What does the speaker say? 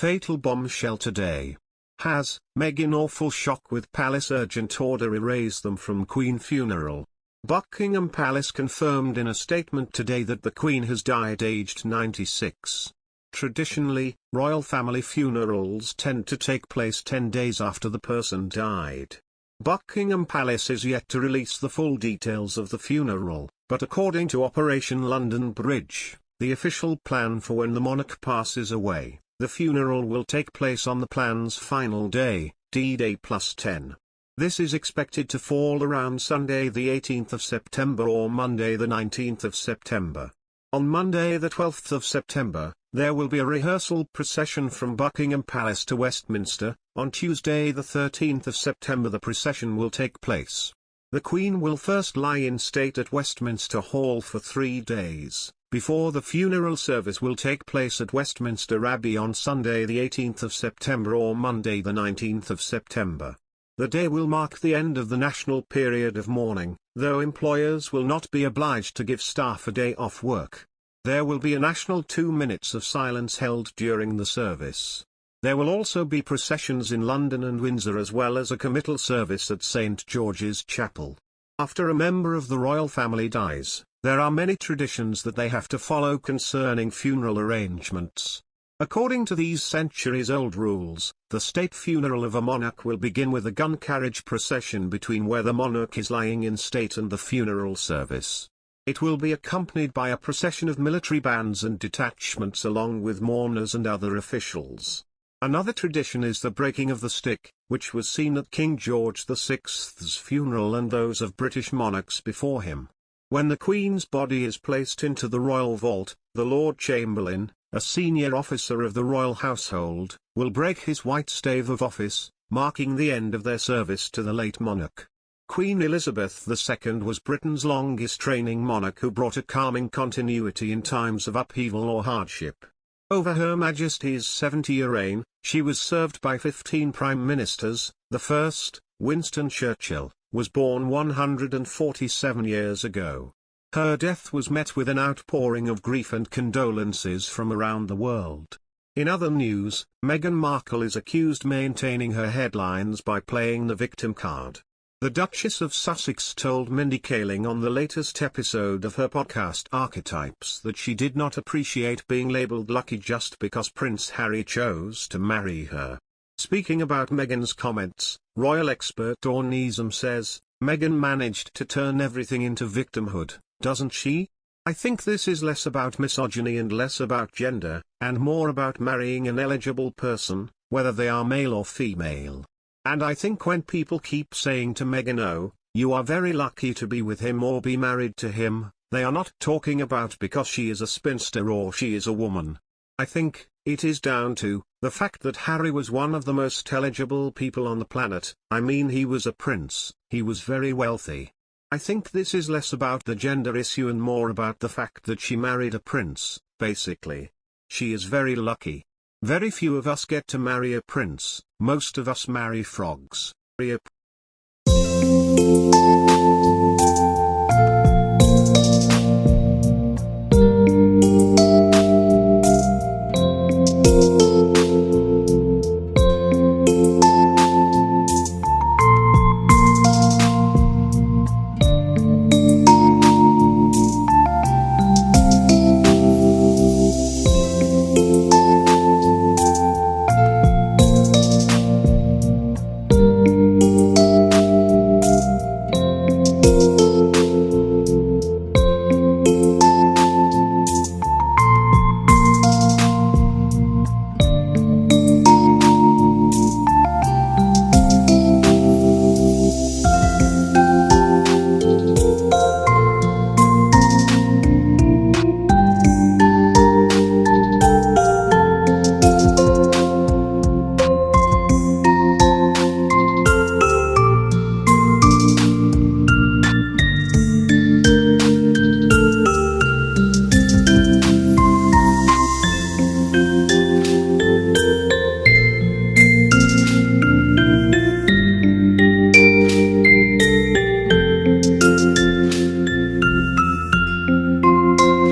Fatal bombshell today. Haz Meg in awful shock with palace urgent order erase them from Queen funeral. Buckingham Palace confirmed in a statement today that the Queen has died aged 96. Traditionally, royal family funerals tend to take place 10 days after the person died. Buckingham Palace is yet to release the full details of the funeral, but according to Operation London Bridge, the official plan for when the monarch passes away, the funeral will take place on the plan's final day, D-Day +10. This is expected to fall around Sunday the 18th of September or Monday the 19th of September. On Monday the 12th of September, there will be a rehearsal procession from Buckingham Palace to Westminster. On Tuesday the 13th of September the procession will take place. The Queen will first lie in state at Westminster Hall for 3 days, before the funeral service will take place at Westminster Abbey on Sunday the 18th of September or Monday the 19th of September. The day will mark the end of the national period of mourning, though employers will not be obliged to give staff a day off work. There will be a national 2 minutes of silence held during the service. There will also be processions in London and Windsor as well as a committal service at St. George's Chapel. After a member of the royal family dies, there are many traditions that they have to follow concerning funeral arrangements. According to these centuries-old rules, the state funeral of a monarch will begin with a gun carriage procession between where the monarch is lying in state and the funeral service. It will be accompanied by a procession of military bands and detachments along with mourners and other officials. Another tradition is the breaking of the stick, which was seen at King George VI's funeral and those of British monarchs before him. When the Queen's body is placed into the royal vault, the Lord Chamberlain, a senior officer of the royal household, will break his white stave of office, marking the end of their service to the late monarch. Queen Elizabeth II was Britain's longest-reigning monarch who brought a calming continuity in times of upheaval or hardship. Over Her Majesty's 70-year reign, she was served by 15 prime ministers. The first, Winston Churchill, was born 147 years ago. Her death was met with an outpouring of grief and condolences from around the world. In other news, Meghan Markle is accused maintaining her headlines by playing the victim card. The Duchess of Sussex told Mindy Kaling on the latest episode of her podcast Archetypes that she did not appreciate being labelled lucky just because Prince Harry chose to marry her. Speaking about Meghan's comments, royal expert Dawn Neeson says, "Meghan managed to turn everything into victimhood, doesn't she? I think this is less about misogyny and less about gender, and more about marrying an eligible person, whether they are male or female. And I think when people keep saying to Meghan, oh, you are very lucky to be with him or be married to him, they are not talking about because she is a spinster or she is a woman. I think it is down to the fact that Harry was one of the most eligible people on the planet. I mean, he was a prince, he was very wealthy. I think this is less about the gender issue and more about the fact that she married a prince, basically. She is very lucky. Very few of us get to marry a prince, most of us marry frogs."